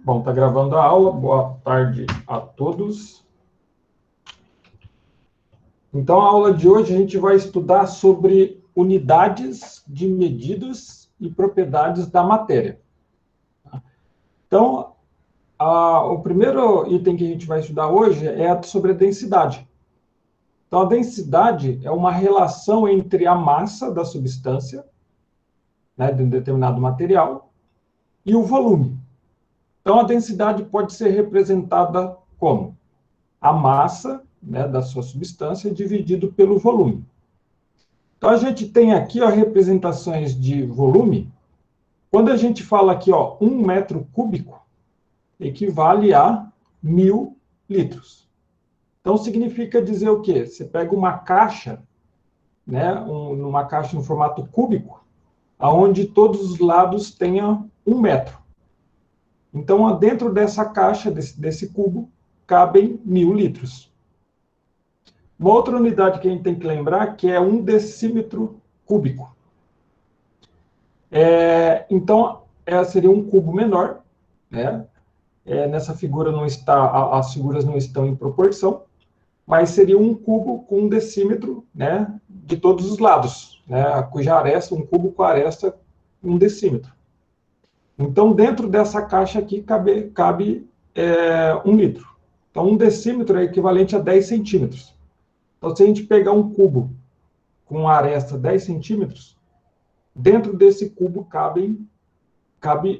Bom, está gravando a aula. Boa tarde a todos. Então, a aula de hoje a gente vai estudar sobre unidades de medidas e propriedades da matéria. Então, o primeiro item que a gente vai estudar hoje é sobre a densidade. Então, a densidade é uma relação entre a massa da substância, né, de um determinado material, e o volume. Então, a densidade pode ser representada como a massa, né, da sua substância dividido pelo volume. Então, a gente tem aqui representações de volume. Quando a gente fala aqui, 1 metro cúbico, equivale a 1000 litros. Então, significa dizer o quê? Você pega uma caixa, né, uma caixa no formato cúbico, onde todos os lados tenham 1 metro. Então, dentro dessa caixa, desse cubo, cabem 1000 litros. Uma outra unidade que a gente tem que lembrar que é 1 decímetro cúbico. Então, seria um cubo menor, né? Nessa figura não está, as figuras não estão em proporção, mas seria um cubo com 1 decímetro, né, de todos os lados, né, cuja aresta, um cubo com aresta 1 decímetro. Então, dentro dessa caixa aqui cabe 1 litro. Então, 1 decímetro é equivalente a 10 centímetros. Então, se a gente pegar um cubo com aresta 10 centímetros, dentro desse cubo cabe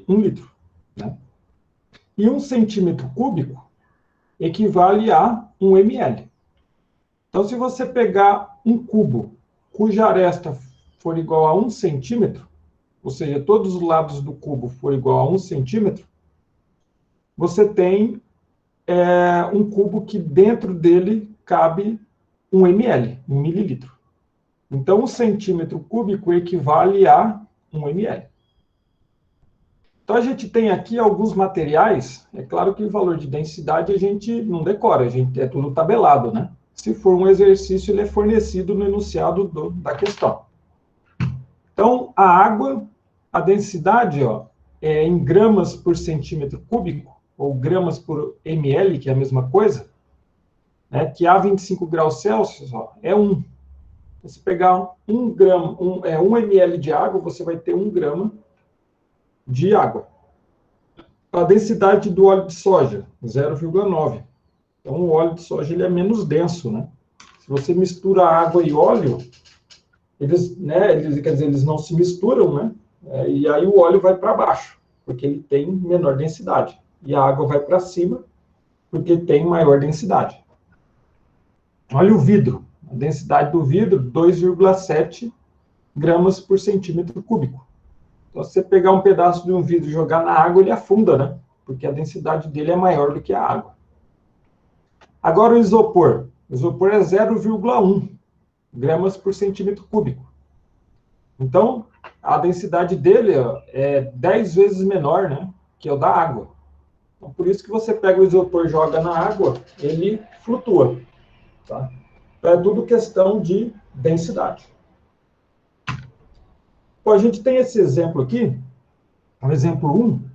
1 litro. Né? E 1 centímetro cúbico equivale a 1 ml. Então, se você pegar um cubo cuja aresta for igual a 1 centímetro, ou seja, todos os lados do cubo for igual a 1 centímetro, você tem um cubo que dentro dele cabe 1 ml, 1 mililitro. Então, 1 centímetro cúbico equivale a 1 ml. Então, a gente tem aqui alguns materiais. É claro que o valor de densidade a gente não decora, é tudo tabelado, né? Se for um exercício, ele é fornecido no enunciado da questão. Então, a água, a densidade é em gramas por centímetro cúbico, ou gramas por ml, que é a mesma coisa, né, que a 25 graus Celsius é 1. Se pegar 1 ml de água, você vai ter 1 grama de água. A densidade do óleo de soja, 0,9. Então, o óleo de soja ele é menos denso, né? Se você mistura água e óleo, eles não se misturam, né? E aí o óleo vai para baixo, porque ele tem menor densidade. E a água vai para cima, porque tem maior densidade. Olha o vidro. A densidade do vidro, 2,7 gramas por centímetro cúbico. Então, se você pegar um pedaço de um vidro e jogar na água, ele afunda, né? Porque a densidade dele é maior do que a água. Agora, o isopor. O isopor é 0,1 gramas por centímetro cúbico. Então, a densidade dele é 10 vezes menor, né, que o da água. Então, por isso que você pega o isopor e joga na água, ele flutua. Tá? Então, é tudo questão de densidade. Bom, a gente tem esse exemplo aqui, o exemplo 1.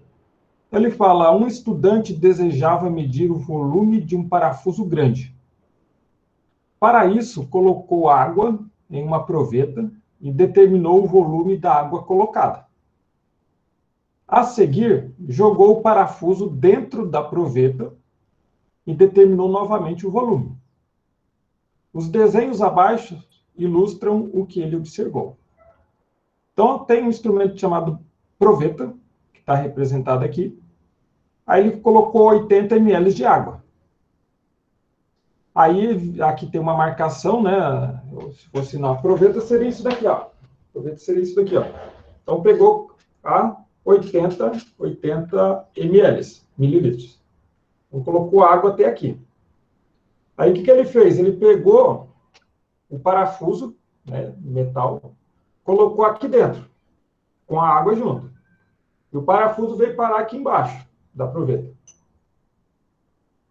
Ele fala, um estudante desejava medir o volume de um parafuso grande. Para isso, colocou água em uma proveta e determinou o volume da água colocada. A seguir, jogou o parafuso dentro da proveta e determinou novamente o volume. Os desenhos abaixo ilustram o que ele observou. Então, tem um instrumento chamado proveta, que está representado aqui. Aí ele colocou 80 ml de água. Aí, aqui tem uma marcação, né? Se fosse na proveta, seria isso daqui, ó. Proveta seria isso daqui, ó. Então, pegou a 80 mililitros. Então, colocou água até aqui. Aí, o que ele fez? Ele pegou o parafuso, né, metal, colocou aqui dentro, com a água junto. E o parafuso veio parar aqui embaixo da proveta.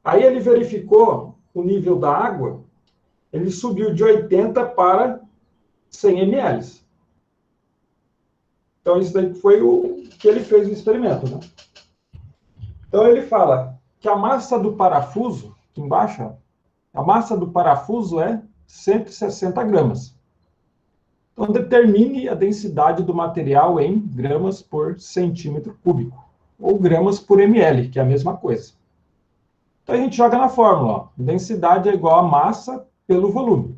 Aí, ele verificou o nível da água, ele subiu de 80 para 100 ml. Então, isso daí foi o que ele fez no experimento, né? Então, ele fala que a massa do parafuso, aqui embaixo, ó, a massa do parafuso é 160 gramas. Então, determine a densidade do material em gramas por centímetro cúbico, ou gramas por ml, que é a mesma coisa. Então, a gente joga na fórmula, ó. Densidade é igual a massa pelo volume.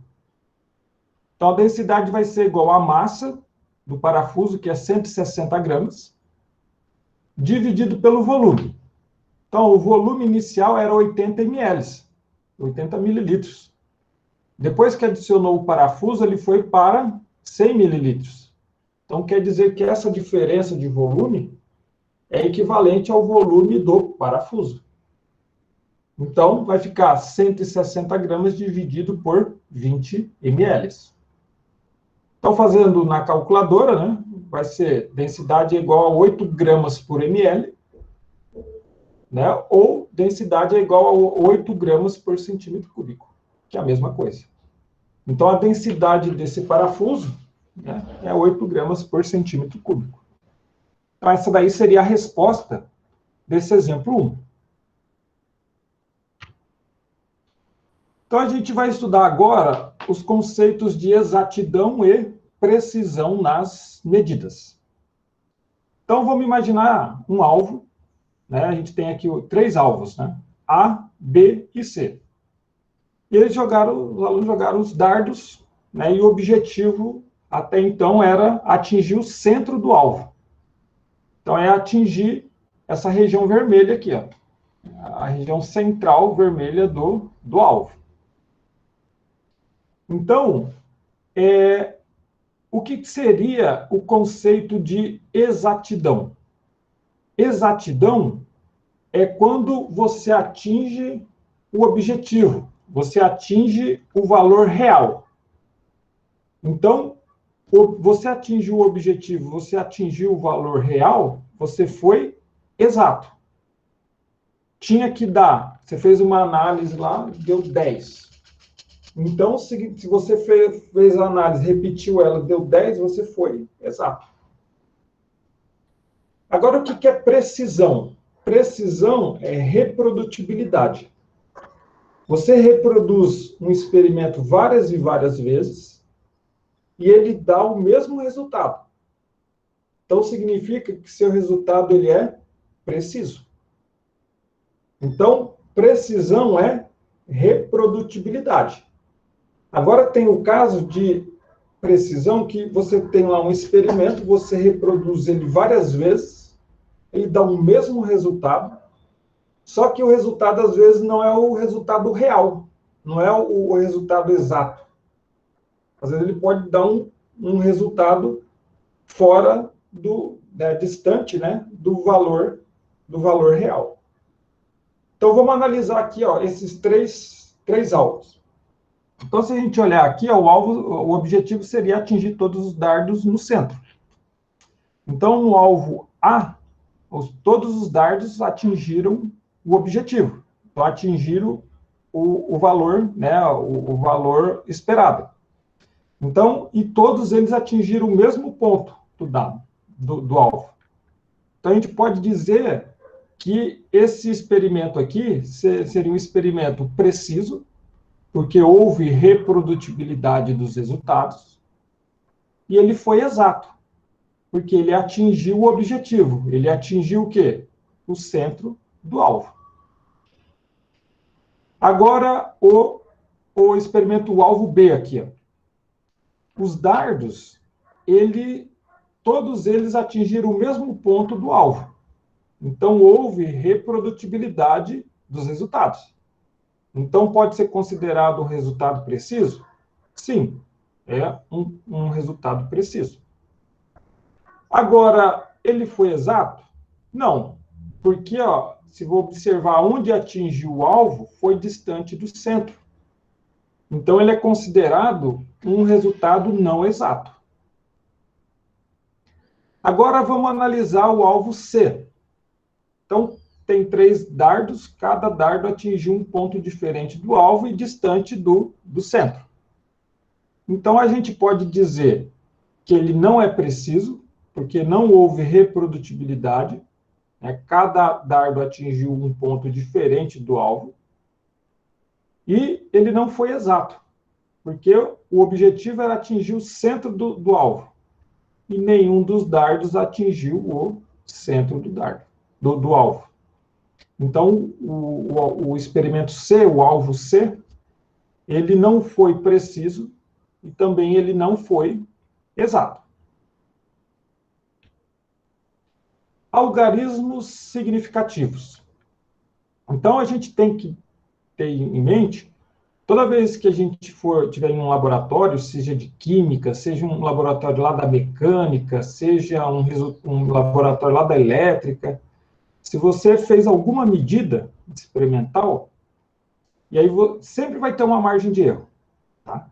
Então, a densidade vai ser igual à massa do parafuso, que é 160 gramas, dividido pelo volume. Então, o volume inicial era 80 ml, 80 mililitros. Depois que adicionou o parafuso, ele foi para 100 mililitros. Então, quer dizer que essa diferença de volume é equivalente ao volume do parafuso. Então, vai ficar 160 gramas dividido por 20 ml. Então, fazendo na calculadora, né, vai ser densidade igual a 8 gramas por ml, né, ou densidade é igual a 8 gramas por centímetro cúbico, que é a mesma coisa. Então, a densidade desse parafuso, né, é 8 gramas por centímetro cúbico. Então, essa daí seria a resposta desse exemplo 1. Então, a gente vai estudar agora os conceitos de exatidão e precisão nas medidas. Então, vamos imaginar um alvo, né? A gente tem aqui 3 alvos, né? A, B e C. E os alunos jogaram os dardos, né? E o objetivo, até então, era atingir o centro do alvo. Então, é atingir essa região vermelha aqui, ó, a região central vermelha do alvo. Então, o que seria o conceito de exatidão? Exatidão é quando você atinge o objetivo, você atinge o valor real. Então, você atinge o objetivo, você atingiu o valor real, você foi exato. Tinha que dar, você fez uma análise lá, deu 10. Então, se você fez a análise, repetiu ela, deu 10, você foi exato. Agora, o que é precisão? Precisão é reprodutibilidade. Você reproduz um experimento várias e várias vezes e ele dá o mesmo resultado. Então, significa que seu resultado ele é preciso. Então, precisão é reprodutibilidade. Agora, tem o caso de precisão que você tem lá um experimento, você reproduz ele várias vezes, ele dá o mesmo resultado, só que o resultado, às vezes, não é o resultado real, não é o resultado exato. Às vezes, ele pode dar um resultado fora distante, né, do valor real. Então, vamos analisar aqui, ó, esses três alvos. Então, se a gente olhar aqui, ó, o objetivo seria atingir todos os dardos no centro. Então, no alvo A, todos os dardos atingiram o objetivo. Então, atingiram o valor, né, o valor esperado. Então, e todos eles atingiram o mesmo ponto do dado, do alvo. Então, a gente pode dizer que esse experimento aqui seria um experimento preciso, porque houve reprodutibilidade dos resultados, e ele foi exato, porque ele atingiu o objetivo. Ele atingiu o quê? O centro do alvo. Agora, o experimento, o alvo B aqui. Ó. Os dardos, todos eles atingiram o mesmo ponto do alvo. Então, houve reprodutibilidade dos resultados. Então, pode ser considerado um resultado preciso? Sim, é um resultado preciso. Agora, ele foi exato? Não, porque, ó, se vou observar onde atingiu o alvo, foi distante do centro. Então, ele é considerado um resultado não exato. Agora, vamos analisar o alvo C. Então, tem 3 dardos, cada dardo atingiu um ponto diferente do alvo e distante do centro. Então, a gente pode dizer que ele não é preciso, porque não houve reprodutibilidade, né? Cada dardo atingiu um ponto diferente do alvo. E ele não foi exato, porque o objetivo era atingir o centro do alvo. E nenhum dos dardos atingiu o centro do dardo, do alvo. Então, o experimento C, o alvo C, ele não foi preciso e também ele não foi exato. Algarismos significativos. Então, a gente tem que ter em mente, toda vez que a gente tiver em um laboratório, seja de química, seja um laboratório lá da mecânica, seja um laboratório lá da elétrica, se você fez alguma medida experimental, e aí sempre vai ter uma margem de erro, tá?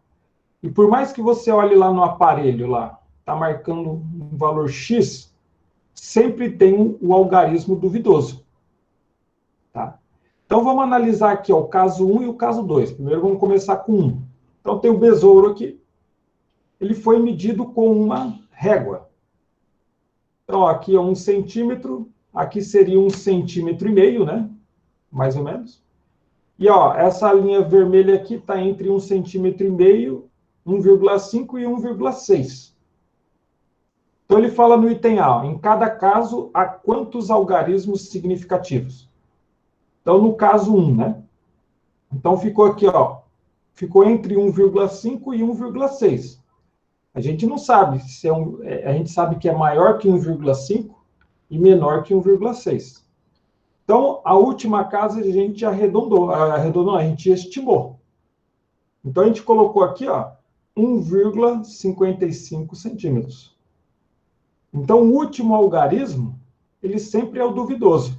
E por mais que você olhe lá no aparelho, lá, está marcando um valor X, sempre tem o algarismo duvidoso, tá? Então, vamos analisar aqui ó, o caso 1 e o caso 2. Primeiro, vamos começar com 1. Então, tem o besouro aqui. Ele foi medido com uma régua. Então, ó, aqui é 1 centímetro. Aqui seria 1,5 centímetros, né? Mais ou menos. E, ó, essa linha vermelha aqui está entre 1,5 centímetros, 1,5 e 1,6. Então, ele fala no item A, ó, em cada caso, há quantos algarismos significativos? Então, no caso 1, né? Então, ficou aqui, ó. Ficou entre 1,5 e 1,6. A gente não sabe se a gente sabe que é maior que 1,5 e menor que 1,6. Então, a última casa a gente arredondou, a gente estimou. Então, a gente colocou aqui, ó, 1,55 centímetros. Então, o último algarismo, ele sempre é o duvidoso,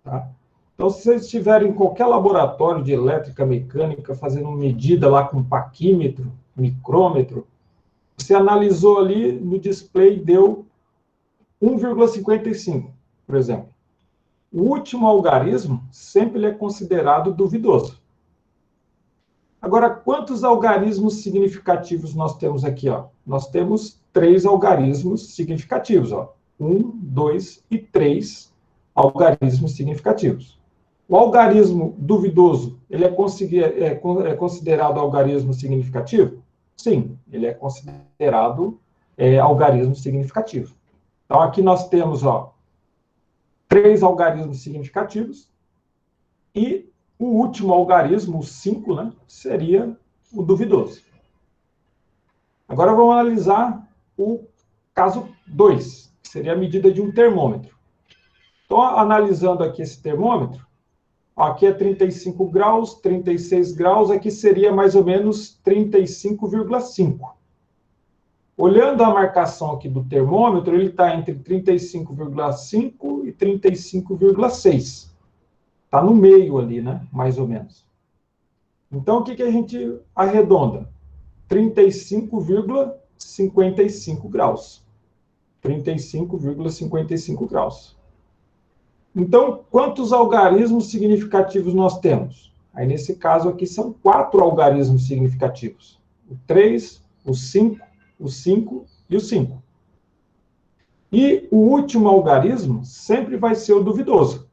tá? Então, se vocês estiverem em qualquer laboratório de elétrica mecânica, fazendo medida lá com paquímetro, micrômetro, você analisou ali no display, deu 1,55, por exemplo. O último algarismo sempre ele é considerado duvidoso. Agora, quantos algarismos significativos nós temos aqui? Ó? Nós temos 3 algarismos significativos. Ó. 1, 2 e 3 algarismos significativos. O algarismo duvidoso, ele é considerado algarismo significativo? Sim, ele é considerado algarismo significativo. Então, aqui nós temos, ó, 3 algarismos significativos e o último algarismo, o 5, né, seria o duvidoso. Agora vamos analisar o caso 2, que seria a medida de um termômetro. Então, analisando aqui esse termômetro, aqui é 35 graus, 36 graus, aqui seria mais ou menos 35,5. Olhando a marcação aqui do termômetro, ele está entre 35,5 e 35,6. Está no meio ali, né? Mais ou menos. Então, o que a gente arredonda? 35,55 graus. 35,55 graus. Então, quantos algarismos significativos nós temos? Aí, nesse caso aqui, são 4 algarismos significativos. O 3, o 5 e o 5. E o último algarismo sempre vai ser o duvidoso.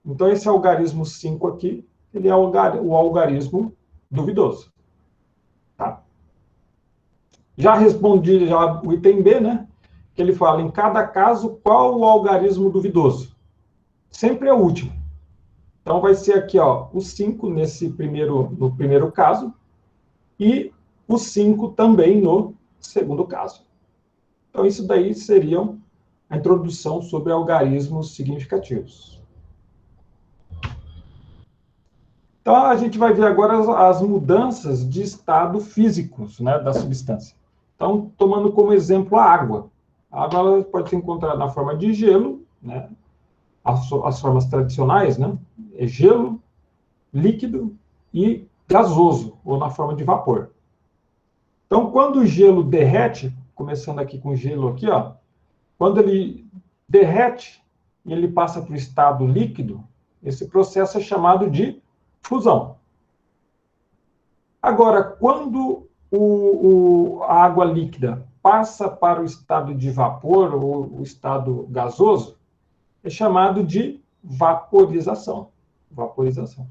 Então, esse algarismo 5 aqui, ele é o algarismo duvidoso. Tá? Já respondi o item B, né? Que ele fala, em cada caso, qual o algarismo duvidoso? Sempre é o último. Então, vai ser aqui, ó, o 5 no primeiro caso e o 5 também no segundo caso. Então, isso daí seria a introdução sobre algarismos significativos. Então, a gente vai ver agora as mudanças de estado físicos, né, da substância. Então, tomando como exemplo a água. A água ela pode ser encontrada na forma de gelo, né, as formas tradicionais, né, é gelo, líquido e gasoso, ou na forma de vapor. Então, quando o gelo derrete, começando aqui com o gelo aqui, ó, quando ele derrete e ele passa para o estado líquido, esse processo é chamado de fusão. Agora, quando a água líquida passa para o estado de vapor ou o estado gasoso, é chamado de vaporização. Vaporização.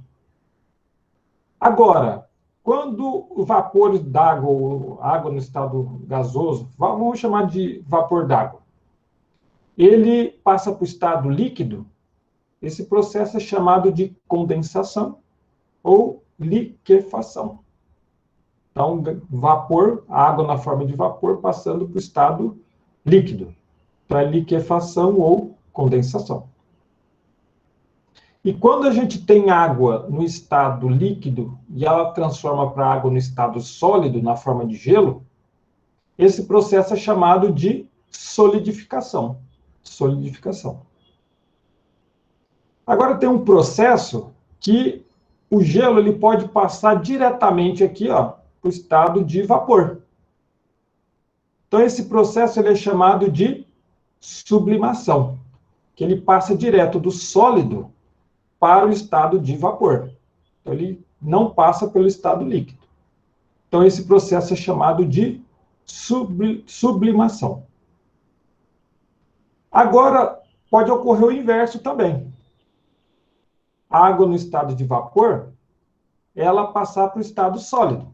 Agora, quando o vapor d'água, ou água no estado gasoso, vamos chamar de vapor d'água, ele passa para o estado líquido, esse processo é chamado de condensação ou liquefação. Então, vapor, água na forma de vapor, passando para o estado líquido. Então, é liquefação ou condensação. E quando a gente tem água no estado líquido e ela transforma para água no estado sólido, na forma de gelo, esse processo é chamado de solidificação. Solidificação. Agora tem um processo que o gelo ele pode passar diretamente aqui, ó, para o estado de vapor. Então esse processo ele é chamado de sublimação, que ele passa direto do sólido para o estado de vapor. Então, ele não passa pelo estado líquido. Então, esse processo é chamado de sublimação. Agora, pode ocorrer o inverso também. A água no estado de vapor, ela passar para o estado sólido.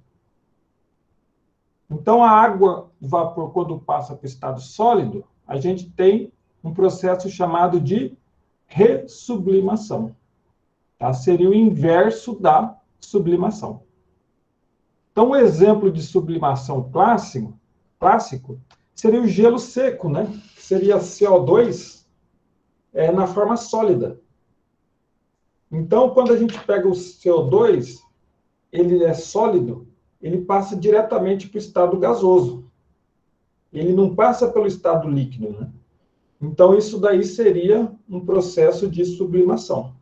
Então, a água de vapor, quando passa para o estado sólido, a gente tem um processo chamado de ressublimação. Tá? Seria o inverso da sublimação. Então, um exemplo de sublimação clássico seria o gelo seco, né? Seria CO2 na forma sólida. Então, quando a gente pega o CO2, ele é sólido, ele passa diretamente para o estado gasoso. Ele não passa pelo estado líquido, né? Então, isso daí seria um processo de sublimação.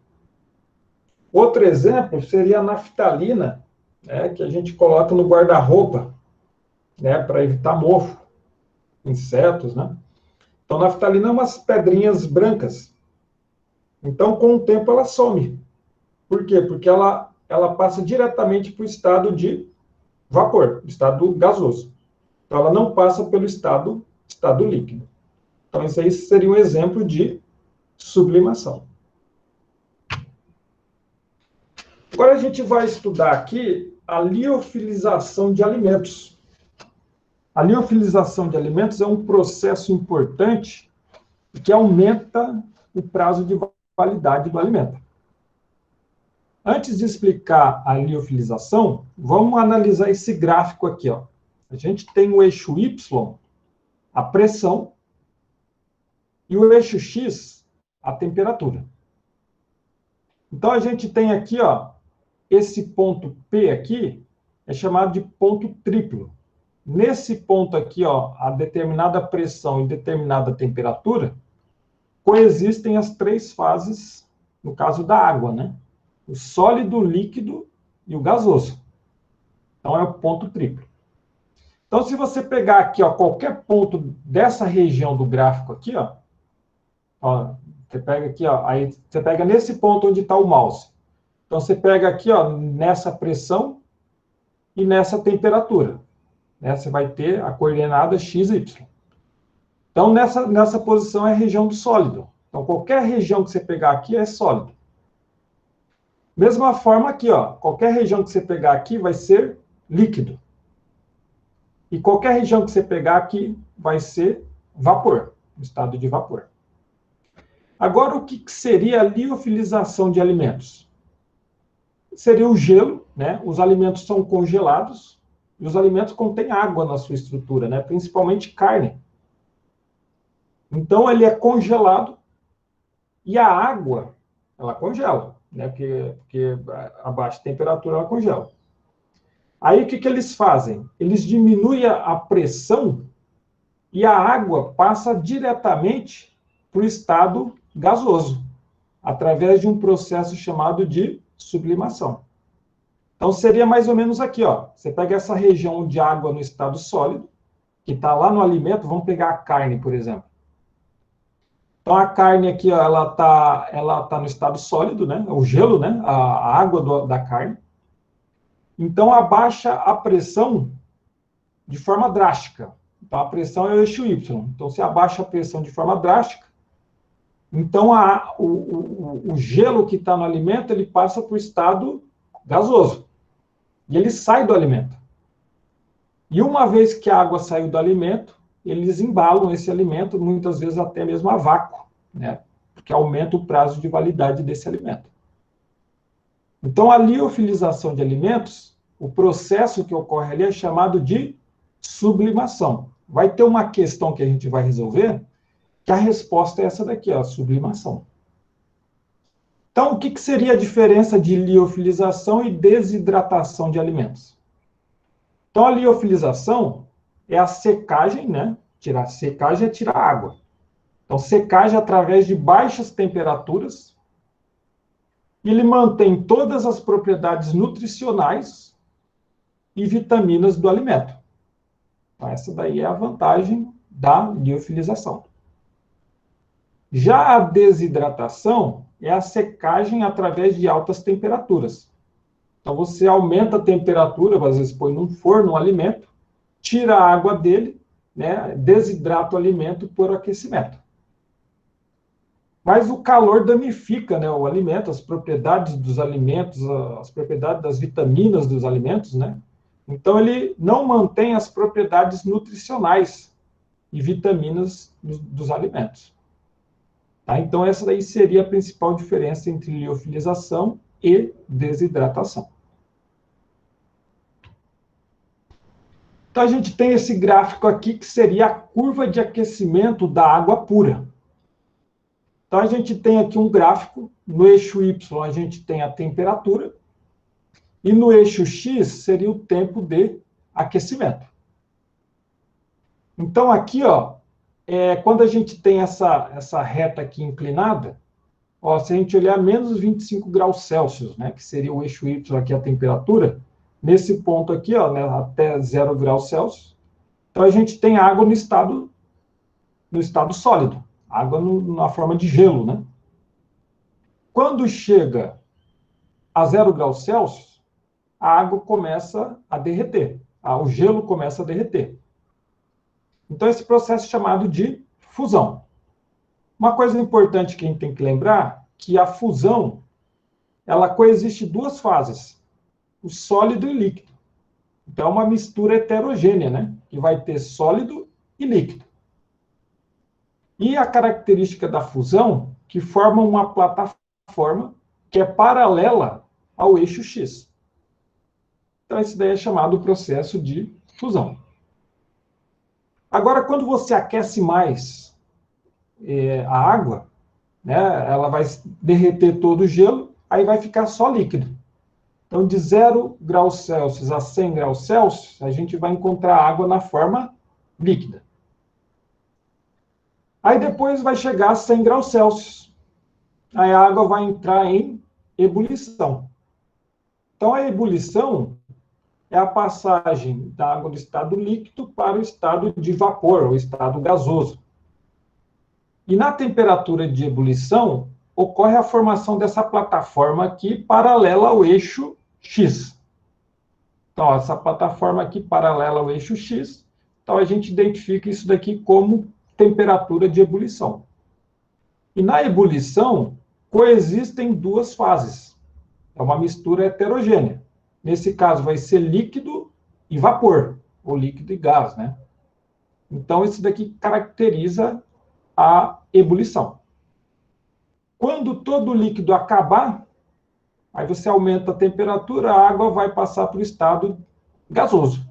Outro exemplo seria a naftalina, né, que a gente coloca no guarda-roupa, né, para evitar mofo, insetos, né? Então, naftalina é umas pedrinhas brancas. Então, com o tempo, ela some. Por quê? Porque ela passa diretamente para o estado de vapor, estado gasoso. Então, ela não passa pelo estado líquido. Então, isso aí seria um exemplo de sublimação. Agora a gente vai estudar aqui a liofilização de alimentos. A liofilização de alimentos é um processo importante que aumenta o prazo de validade do alimento. Antes de explicar a liofilização, vamos analisar esse gráfico aqui, ó. A gente tem o eixo Y, a pressão, e o eixo X, a temperatura. Então, a gente tem aqui, ó, esse ponto P aqui é chamado de ponto triplo. Nesse ponto aqui, ó, a determinada pressão e determinada temperatura, coexistem as três fases, no caso da água, né? O sólido, o líquido e o gasoso. Então, é o ponto triplo. Então, se você pegar aqui, ó, qualquer ponto dessa região do gráfico aqui, ó, você pega aqui, ó, aí você pega nesse ponto onde está o mouse. Então, você pega aqui, ó, nessa pressão e nessa temperatura. Né? Você vai ter a coordenada x, y. Então, nessa posição é a região do sólido. Então, qualquer região que você pegar aqui é sólido. Mesma forma aqui, ó, qualquer região que você pegar aqui vai ser líquido. E qualquer região que você pegar aqui vai ser vapor, estado de vapor. Agora, o que seria a liofilização de alimentos? Seria o gelo, né? Os alimentos são congelados e os alimentos contêm água na sua estrutura, né? Principalmente carne. Então, ele é congelado e a água, ela congela, né? Porque a baixa temperatura, ela congela. Aí, o que eles fazem? Eles diminuem a pressão e a água passa diretamente para o estado gasoso, através de um processo chamado de sublimação. Então, seria mais ou menos aqui, ó. Você pega essa região de água no estado sólido, que está lá no alimento, vamos pegar a carne, por exemplo. Então, a carne aqui, ó, ela tá no estado sólido, né? O gelo, né? A água da carne. Então, abaixa a pressão de forma drástica. Então, a pressão é o eixo Y. Então, se abaixa a pressão de forma drástica, Então, o gelo que está no alimento, ele passa para o estado gasoso. E ele sai do alimento. E uma vez que a água saiu do alimento, eles embalam esse alimento, muitas vezes até mesmo a vácuo, né? Porque aumenta o prazo de validade desse alimento. Então, a liofilização de alimentos, o processo que ocorre ali é chamado de sublimação. Vai ter uma questão que a gente vai resolver, que a resposta é essa daqui, ó, sublimação. Então, o que seria a diferença de liofilização e desidratação de alimentos? Então, a liofilização é a secagem, né? Secagem é tirar água. Então, secagem através de baixas temperaturas. Ele mantém todas as propriedades nutricionais e vitaminas do alimento. Então, essa daí é a vantagem da liofilização. Já a desidratação é a secagem através de altas temperaturas. Então, você aumenta a temperatura, às vezes põe num forno um alimento, tira a água dele, né, desidrata o alimento por aquecimento. Mas o calor danifica, né, o alimento, as propriedades dos alimentos, as propriedades das vitaminas dos alimentos, né? Então, ele não mantém as propriedades nutricionais e vitaminas dos alimentos. Tá? Então, essa daí seria a principal diferença entre liofilização e desidratação. Então, a gente tem esse gráfico aqui, que seria a curva de aquecimento da água pura. Então, a gente tem aqui um gráfico, no eixo Y a gente tem a temperatura, e no eixo X seria o tempo de aquecimento. Então, aqui, ó, quando a gente tem essa reta aqui inclinada, ó, se a gente olhar menos 25 graus Celsius, né, que seria o eixo Y aqui, a temperatura, nesse ponto aqui, ó, né, até 0 graus Celsius, então a gente tem água no estado sólido, água na forma de gelo, né? Quando chega a 0 graus Celsius, a água começa a derreter, o gelo começa a derreter. Então, esse processo é chamado de fusão. Uma coisa importante que a gente tem que lembrar, que a fusão, ela coexiste duas fases, o sólido e líquido. Então, é uma mistura heterogênea, né? Que vai ter sólido e líquido. E a característica da fusão, que forma uma plataforma que é paralela ao eixo X. Então, isso daí é chamado processo de fusão. Agora, quando você aquece mais a água, né, ela vai derreter todo o gelo, aí vai ficar só líquido. Então, de 0 graus Celsius a 100 graus Celsius, a gente vai encontrar água na forma líquida. Aí depois vai chegar a 100 graus Celsius. Aí a água vai entrar em ebulição. Então, a ebulição é a passagem da água do estado líquido para o estado de vapor, o estado gasoso. E na temperatura de ebulição, ocorre a formação dessa plataforma aqui paralela ao eixo X. Então, ó, essa plataforma aqui paralela ao eixo X, então a gente identifica isso daqui como temperatura de ebulição. E na ebulição, coexistem duas fases. É uma mistura heterogênea. Nesse caso, vai ser líquido e vapor, ou líquido e gás, né? Então, isso daqui caracteriza a ebulição. Quando todo o líquido acabar, aí você aumenta a temperatura, a água vai passar para o estado gasoso.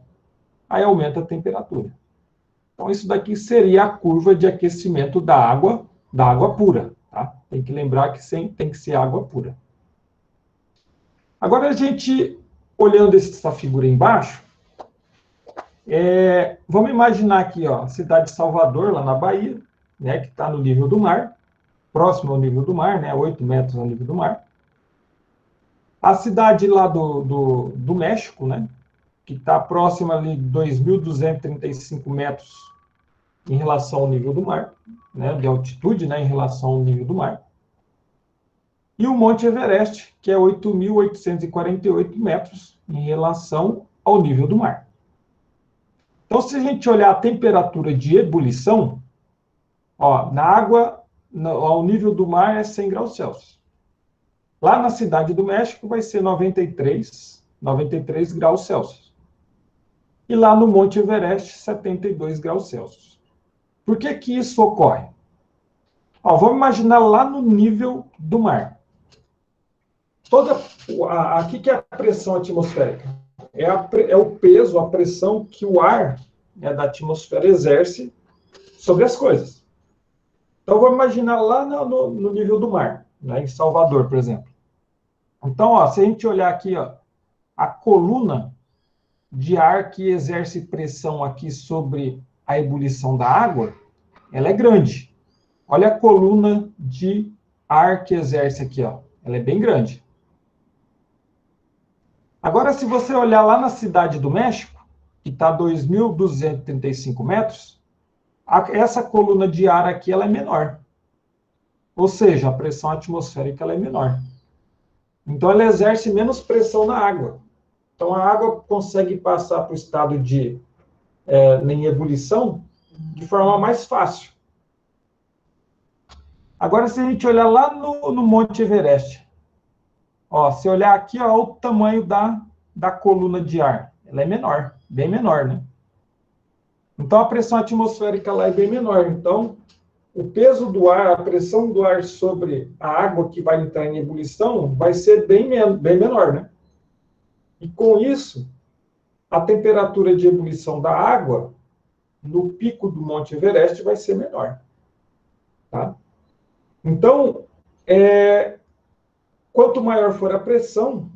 Aí aumenta a temperatura. Então, isso daqui seria a curva de aquecimento da água pura. Tá? Tem que lembrar que tem que ser água pura. Agora, a gente, olhando essa figura embaixo, vamos imaginar aqui, ó, a cidade de Salvador, lá na Bahia, né, que está no nível do mar, próximo ao nível do mar, né, 8 metros ao nível do mar. A cidade lá do México, né, que está próxima ali de 2.235 metros em relação ao nível do mar, né, de altitude, né, em relação ao nível do mar. E o Monte Everest, que é 8.848 metros em relação ao nível do mar. Então, se a gente olhar a temperatura de ebulição, ó, na água ao nível do mar é 100 graus Celsius. Lá na Cidade do México vai ser 93 graus Celsius. E lá no Monte Everest, 72 graus Celsius. Por que que isso ocorre? Ó, vamos imaginar lá no nível do mar. Aqui que é a pressão atmosférica. É o peso, a pressão que o ar, né, da atmosfera exerce sobre as coisas. Então, vamos imaginar lá no nível do mar, né, em Salvador, por exemplo. Então, ó, se a gente olhar aqui, ó, a coluna de ar que exerce pressão aqui sobre a ebulição da água, ela é grande. Olha a coluna de ar que exerce aqui, ó. Ela é bem grande. Agora, se você olhar lá na Cidade do México, que está a 2.235 metros, essa coluna de ar aqui ela é menor. Ou seja, a pressão atmosférica ela é menor. Então, ela exerce menos pressão na água. Então, a água consegue passar para o estado de em ebulição de forma mais fácil. Agora, se a gente olhar lá no Monte Everest, ó, se olhar aqui, ó, o tamanho da coluna de ar. Ela é menor, bem menor, né? Então, a pressão atmosférica lá é bem menor. Então, o peso do ar, a pressão do ar sobre a água que vai entrar em ebulição vai ser bem menor, né? E com isso, a temperatura de ebulição da água no pico do Monte Everest vai ser menor. Tá? Então, quanto maior for a pressão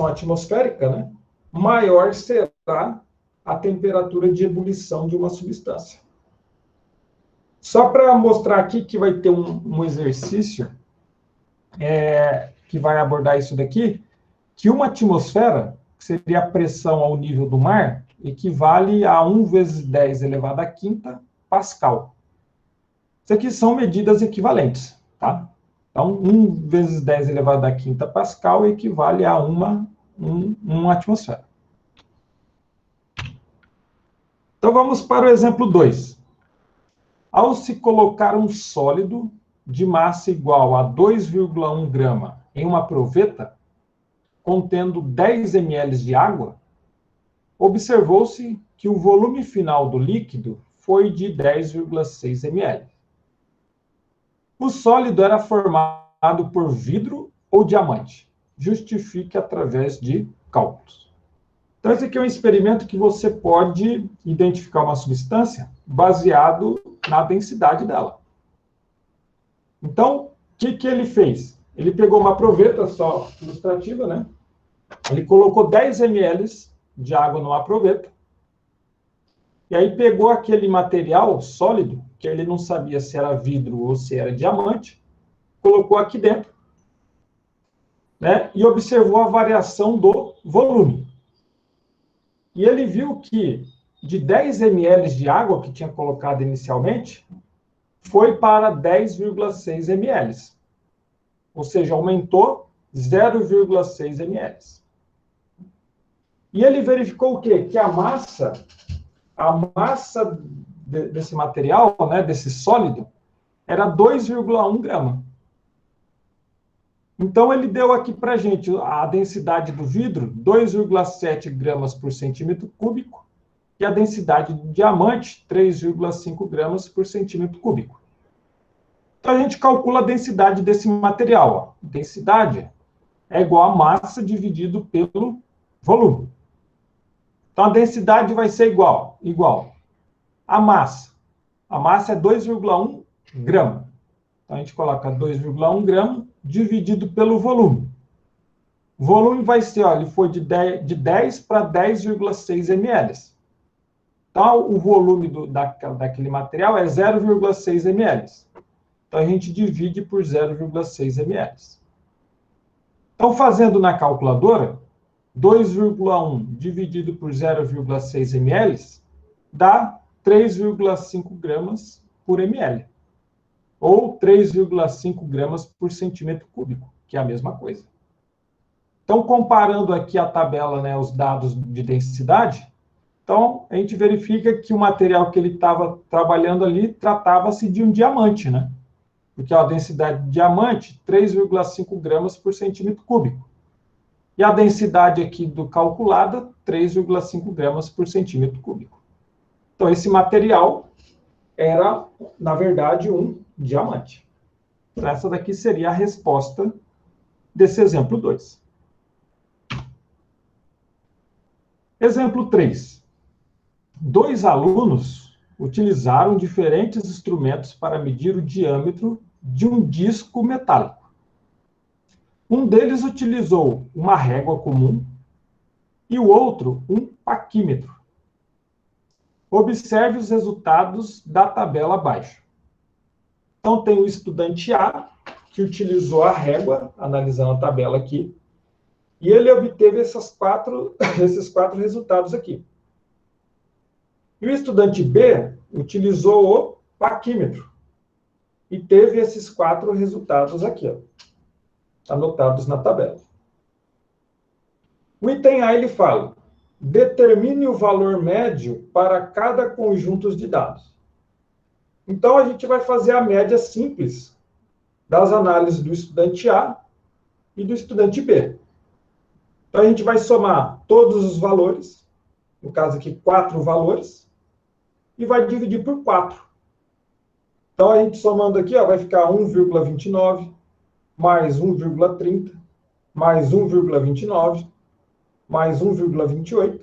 atmosférica, né, maior será a temperatura de ebulição de uma substância. Só para mostrar aqui que vai ter um exercício que vai abordar isso daqui, que uma atmosfera, que seria a pressão ao nível do mar, equivale a 1 vezes 10 elevado à quinta Pascal. Isso aqui são medidas equivalentes, tá? Então, 1 vezes 10 elevado à quinta Pascal equivale a uma atmosfera. Então, vamos para o exemplo 2. Ao se colocar um sólido de massa igual a 2,1 grama em uma proveta, contendo 10 ml de água, observou-se que o volume final do líquido foi de 10,6 ml. O sólido era formado por vidro ou diamante. Justifique através de cálculos. Então, esse aqui é um experimento que você pode identificar uma substância baseado na densidade dela. Então, o que ele fez? Ele pegou uma proveta só ilustrativa, né? Ele colocou 10 ml de água numa proveta. E aí pegou aquele material sólido, que ele não sabia se era vidro ou se era diamante, colocou aqui dentro, né? E observou a variação do volume. E ele viu que de 10 ml de água que tinha colocado inicialmente, foi para 10,6 ml. Ou seja, aumentou 0,6 ml. E ele verificou o quê? Que a massa desse material, né, desse sólido, era 2,1 grama. Então, ele deu aqui para a gente a densidade do vidro, 2,7 gramas por centímetro cúbico, e a densidade do diamante, 3,5 gramas por centímetro cúbico. Então, a gente calcula a densidade desse material. Ó. Densidade é igual a massa dividido pelo volume. Então, a densidade vai ser igual a massa. A massa é 2,1 grama. Então, a gente coloca 2,1 grama dividido pelo volume. O volume vai ser, ó, ele foi de 10 para 10,6 ml. Então, o volume daquele material é 0,6 ml. Então, a gente divide por 0,6 ml. Então, fazendo na calculadora, 2,1 dividido por 0,6 ml dá 3,5 gramas por ml. Ou 3,5 gramas por centímetro cúbico, que é a mesma coisa. Então, comparando aqui a tabela, né, os dados de densidade, Então, a gente verifica que o material que ele estava trabalhando ali tratava-se de um diamante, né? Porque a densidade de diamante, 3,5 gramas por centímetro cúbico. E a densidade aqui do calculada, 3,5 gramas por centímetro cúbico. Então, esse material era, na verdade, um diamante. Então, essa daqui seria a resposta desse exemplo 2. Exemplo 3. 2 alunos utilizaram diferentes instrumentos para medir o diâmetro de um disco metálico. Um deles utilizou uma régua comum e o outro um paquímetro. Observe os resultados da tabela abaixo. Então, tem o estudante A, que utilizou a régua, analisando a tabela aqui, e ele obteve esses quatro resultados aqui. E o estudante B utilizou o paquímetro e teve esses 4 resultados aqui, ó, anotados na tabela. O item A, ele fala, determine o valor médio para cada conjunto de dados. Então, a gente vai fazer a média simples das análises do estudante A e do estudante B. Então, a gente vai somar todos os valores, no caso aqui, 4 valores, e vai dividir por 4. Então, a gente somando aqui, ó, vai ficar 1,29, mais 1,30, mais 1,29, mais 1,28.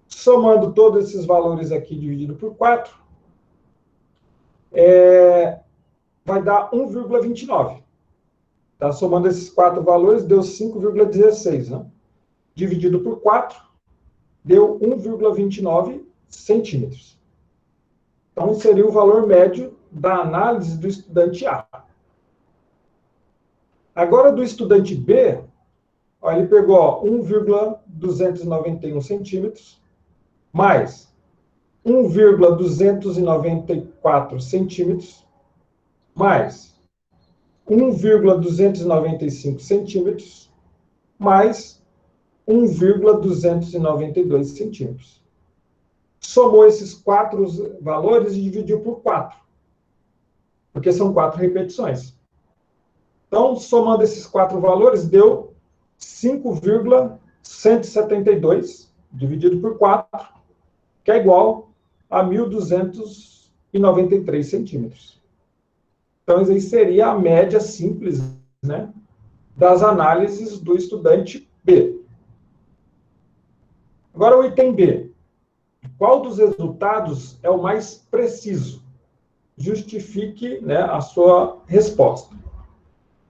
Somando todos esses valores aqui dividido por 4, vai dar 1,29. Tá? Somando esses 4 valores, deu 5,16. Né? Dividido por 4, deu 1,29 centímetros. Então, seria o valor médio da análise do estudante A. Agora, do estudante B, ó, ele pegou 1,291 centímetros, mais 1,294 centímetros, mais 1,295 centímetros, mais 1,292 centímetros. Somou esses 4 valores e dividiu por 4, porque são 4 repetições. Então, somando esses 4 valores, deu 5,172, dividido por 4, que é igual a 1.293 centímetros. Então, isso aí seria a média simples, né, das análises do estudante B. Agora, o item B. Qual dos resultados é o mais preciso? Justifique, né, a sua resposta.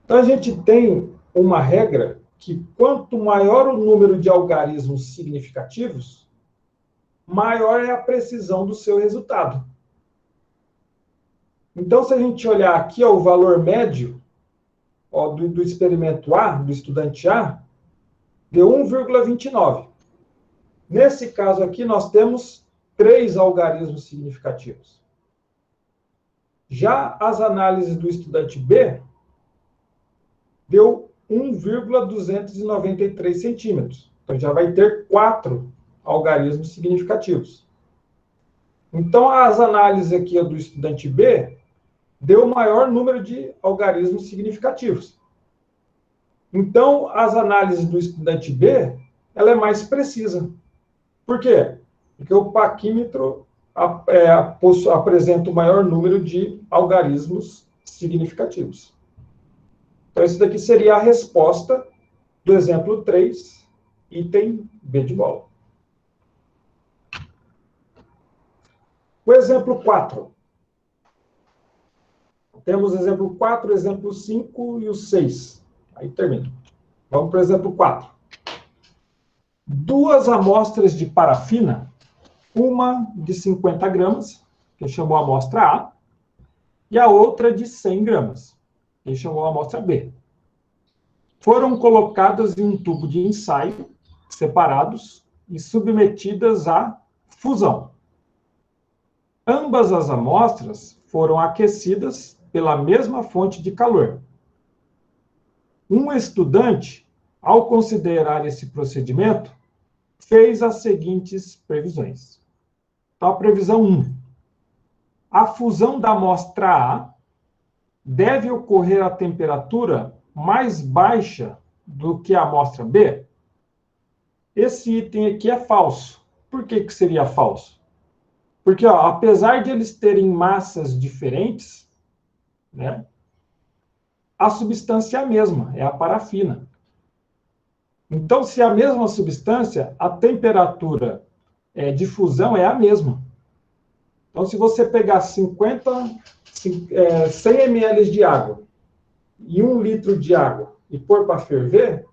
Então, a gente tem uma regra que quanto maior o número de algarismos significativos, maior é a precisão do seu resultado. Então, se a gente olhar aqui, ó, o valor médio, ó, do experimento A, do estudante A, deu 1,29. Nesse caso aqui, nós temos 3 algarismos significativos. Já as análises do estudante B, deu 1,293 centímetros. Então, já vai ter 4 algarismos significativos. Então, as análises aqui do estudante B, deu o maior número de algarismos significativos. Então, as análises do estudante B, ela é mais precisa. Por quê? Porque o paquímetro apresenta o maior número de algarismos significativos. Então, isso daqui seria a resposta do exemplo 3, item B de bola. O exemplo 4. Temos o exemplo 4, o exemplo 5 e o 6. Aí termina. Vamos para o exemplo 4. 2 amostras de parafina, uma de 50 gramas, que chamou a amostra A, e a outra de 100 gramas, que chamou a amostra B. Foram colocadas em um tubo de ensaio, separados, e submetidas à fusão. Ambas as amostras foram aquecidas pela mesma fonte de calor. Um estudante, ao considerar esse procedimento, fez as seguintes previsões. Então, a previsão 1. A fusão da amostra A deve ocorrer a temperatura mais baixa do que a amostra B? Esse item aqui é falso. Por que seria falso? Porque, apesar de eles terem massas diferentes, né, a substância é a mesma, é a parafina. Então, se é a mesma substância, a temperatura de fusão é a mesma. Então, se você pegar 100 ml de água e 1 litro de água e pôr para ferver,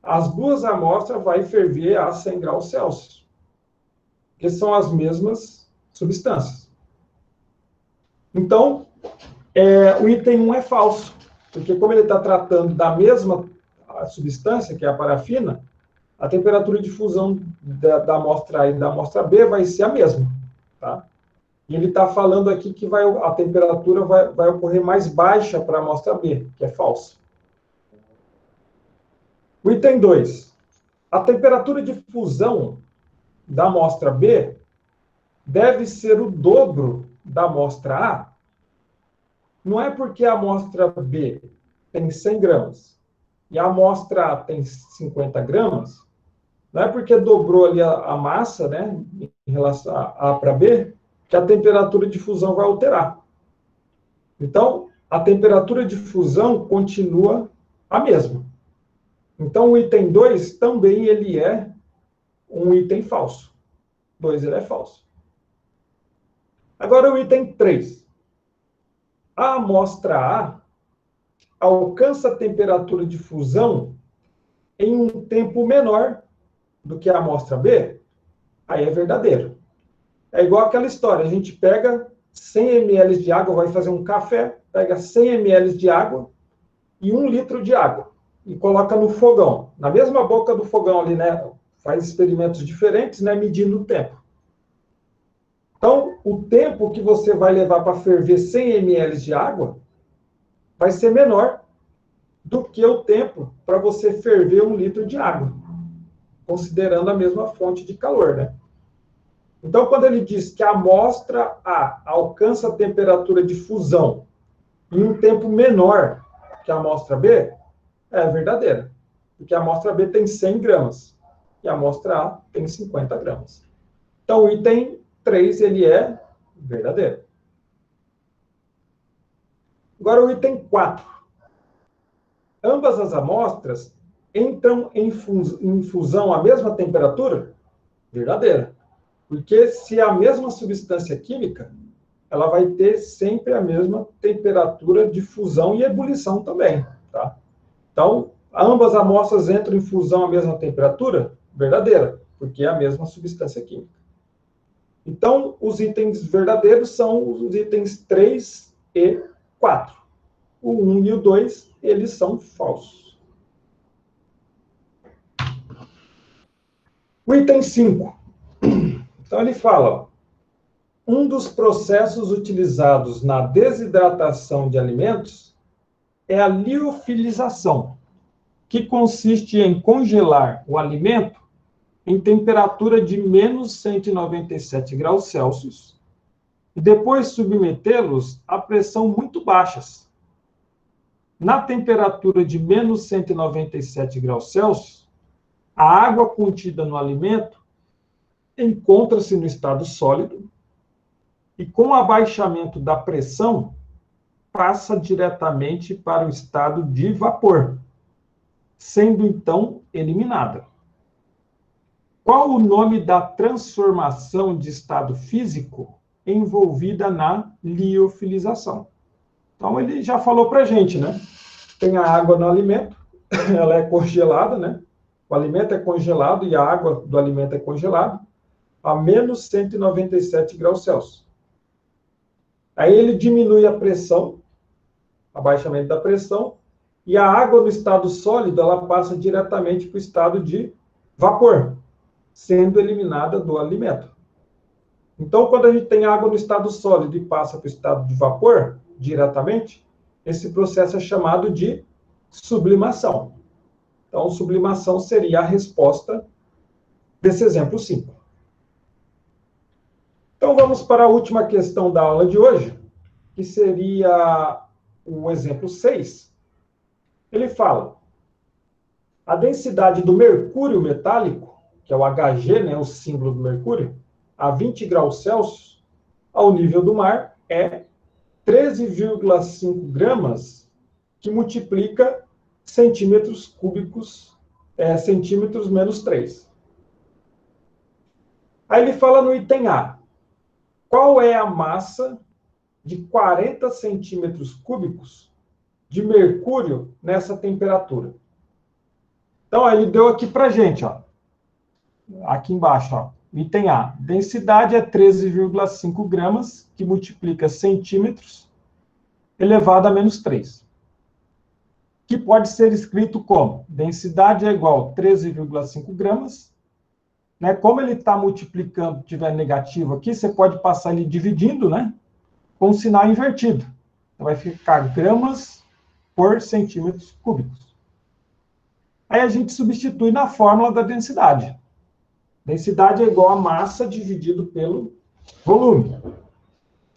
as duas amostras vão ferver a 100 graus Celsius, que são as mesmas substâncias. Então, o item 1 é falso, porque como ele está tratando da mesma substância, que é a parafina, a temperatura de fusão da amostra A e da amostra B vai ser a mesma, tá? E ele está falando aqui que a temperatura vai ocorrer mais baixa para a amostra B, que é falso. O item 2. A temperatura de fusão da amostra B deve ser o dobro da amostra A. Não é porque a amostra B tem 100 gramas e a amostra A tem 50 gramas, não é porque dobrou ali a massa, né, em relação a A para B, que a temperatura de fusão vai alterar. Então, a temperatura de fusão continua a mesma. Então, o item 2 também ele é um item falso. 2 ele é falso. Agora, o item 3. A amostra A alcança a temperatura de fusão em um tempo menor do que a amostra B? Aí é verdadeiro. É igual aquela história, a gente pega 100 ml de água, vai fazer um café, pega 100 ml de água e 1 litro de água e coloca no fogão. Na mesma boca do fogão ali, né? Faz experimentos diferentes, né? Medindo o tempo. Então, o tempo que você vai levar para ferver 100 ml de água vai ser menor do que o tempo para você ferver 1 litro de água, considerando a mesma fonte de calor, né? Então, quando ele diz que a amostra A alcança a temperatura de fusão em um tempo menor que a amostra B, é verdadeira. Porque a amostra B tem 100 gramas e a amostra A tem 50 gramas. Então, o item 3, ele é verdadeiro. Agora, o item 4. Ambas as amostras entram em fusão à mesma temperatura? Verdadeira. Porque se é a mesma substância química, ela vai ter sempre a mesma temperatura de fusão e ebulição também, tá? Então, ambas amostras entram em fusão à mesma temperatura? Verdadeira, porque é a mesma substância química. Então, os itens verdadeiros são os itens 3 e 4. O 1 e o 2, eles são falsos. O item 5. Então, ele fala, um dos processos utilizados na desidratação de alimentos é a liofilização, que consiste em congelar o alimento em temperatura de menos 197 graus Celsius e depois submetê-los a pressão muito baixas. Na temperatura de menos 197 graus Celsius, a água contida no alimento encontra-se no estado sólido e, com o abaixamento da pressão, passa diretamente para o estado de vapor, sendo então eliminada. Qual o nome da transformação de estado físico envolvida na liofilização? Então, ele já falou para a gente, né? Tem a água no alimento, ela é congelada, né? O alimento é congelado e a água do alimento é congelada a menos 197 graus Celsius. Aí ele diminui a pressão, abaixamento da pressão, e a água no estado sólido, ela passa diretamente para o estado de vapor, sendo eliminada do alimento. Então, quando a gente tem água no estado sólido e passa para o estado de vapor, diretamente, esse processo é chamado de sublimação. Então, sublimação seria a resposta desse exemplo 5. Então, vamos para a última questão da aula de hoje, que seria o exemplo 6. Ele fala: a densidade do mercúrio metálico, que é o Hg, né, o símbolo do mercúrio, a 20 graus Celsius, ao nível do mar, é 13,5 gramas, que multiplica centímetros cúbicos, centímetros menos 3. Aí ele fala no item A: qual é a massa de 40 centímetros cúbicos de mercúrio nessa temperatura? Então, ele deu aqui para a gente, ó, aqui embaixo, ó, item A. Densidade é 13,5 gramas, que multiplica centímetros elevado a menos 3. Que pode ser escrito como: densidade é igual a 13,5 gramas. Né? Como ele está multiplicando, tiver negativo aqui, você pode passar ele dividindo, né? Com o sinal invertido. Então, vai ficar gramas por centímetros cúbicos. Aí a gente substitui na fórmula da densidade. Densidade é igual a massa dividido pelo volume.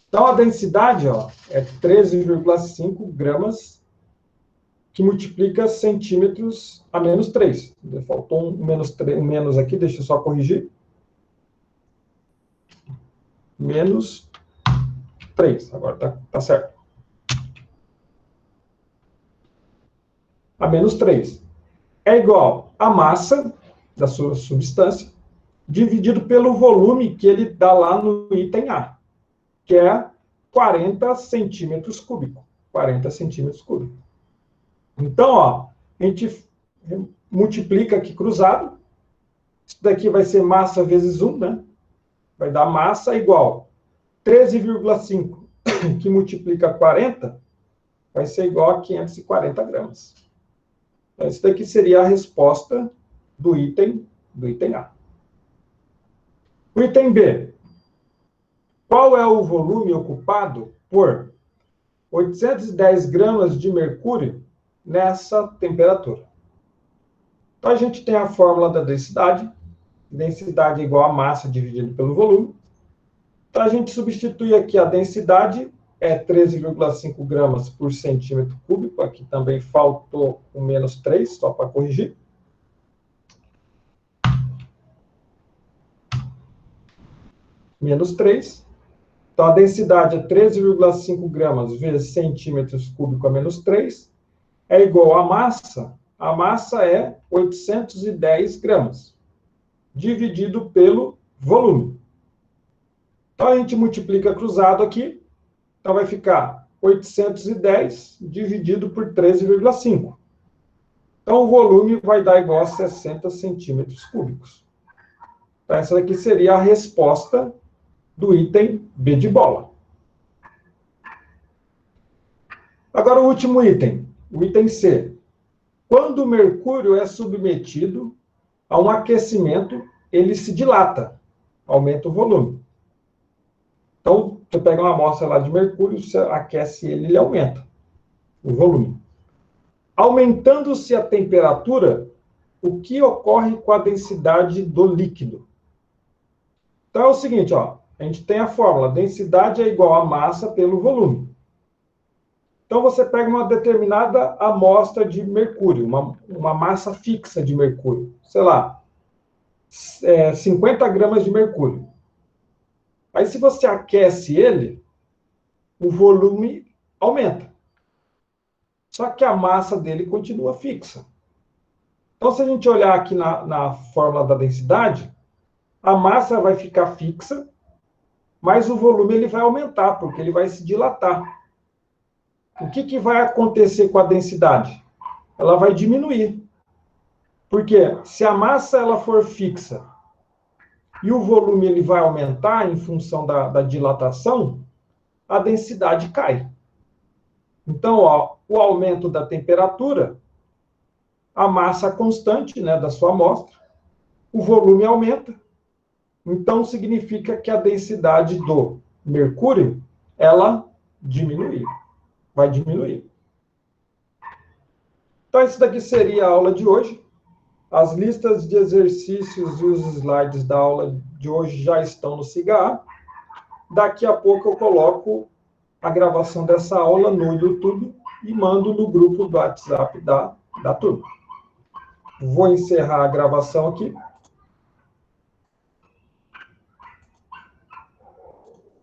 Então, a densidade, ó, é 13,5 gramas, que multiplica centímetros a menos 3. Faltou um menos aqui, deixa eu só corrigir. Menos 3, agora tá certo. A menos 3 é igual a massa da sua substância dividido pelo volume que ele dá lá no item A, que é 40 centímetros cúbicos. 40 centímetros cúbicos. Então, ó, a gente multiplica aqui cruzado. Isso daqui vai ser massa vezes 1, né? Vai dar massa igual 13,5, que multiplica 40, vai ser igual a 540 gramas. Então, isso daqui seria a resposta do item A. O item B. Qual é o volume ocupado por 810 gramas de mercúrio nessa temperatura? Então, a gente tem a fórmula da densidade. Densidade é igual a massa dividido pelo volume. Então, a gente substitui aqui a densidade, é 13,5 gramas por centímetro cúbico. Aqui também faltou o menos 3, só para corrigir. Menos 3. Então, a densidade é 13,5 gramas vezes centímetros cúbicos a menos 3. É igual a massa. A massa é 810 gramas, dividido pelo volume. Então, a gente multiplica cruzado aqui. Então, vai ficar 810 dividido por 13,5. Então, o volume vai dar igual a 60 centímetros cúbicos. Então, essa daqui seria a resposta do item B de bola. Agora, o último item, o item C. Quando o mercúrio é submetido a um aquecimento, ele se dilata, aumenta o volume. Então, você pega uma amostra lá de mercúrio, você aquece ele, ele aumenta o volume. Aumentando-se a temperatura, o que ocorre com a densidade do líquido? Então, é o seguinte, ó, a gente tem a fórmula, densidade é igual a massa pelo volume. Então, você pega uma determinada amostra de mercúrio, uma massa fixa de mercúrio, sei lá, 50 gramas de mercúrio. Aí, se você aquece ele, o volume aumenta. Só que a massa dele continua fixa. Então, se a gente olhar aqui na fórmula da densidade, a massa vai ficar fixa, mas o volume ele vai aumentar, porque ele vai se dilatar. O que vai acontecer com a densidade? Ela vai diminuir. Porque se a massa ela for fixa e o volume ele vai aumentar em função da dilatação, a densidade cai. Então, ó, o aumento da temperatura, a massa constante, né, da sua amostra, o volume aumenta. Então, significa que a densidade do mercúrio, ela diminui. Vai diminuir. Então, isso daqui seria a aula de hoje. As listas de exercícios e os slides da aula de hoje já estão no SIGA. Daqui a pouco eu coloco a gravação dessa aula no YouTube e mando no grupo do WhatsApp da turma. Vou encerrar a gravação aqui.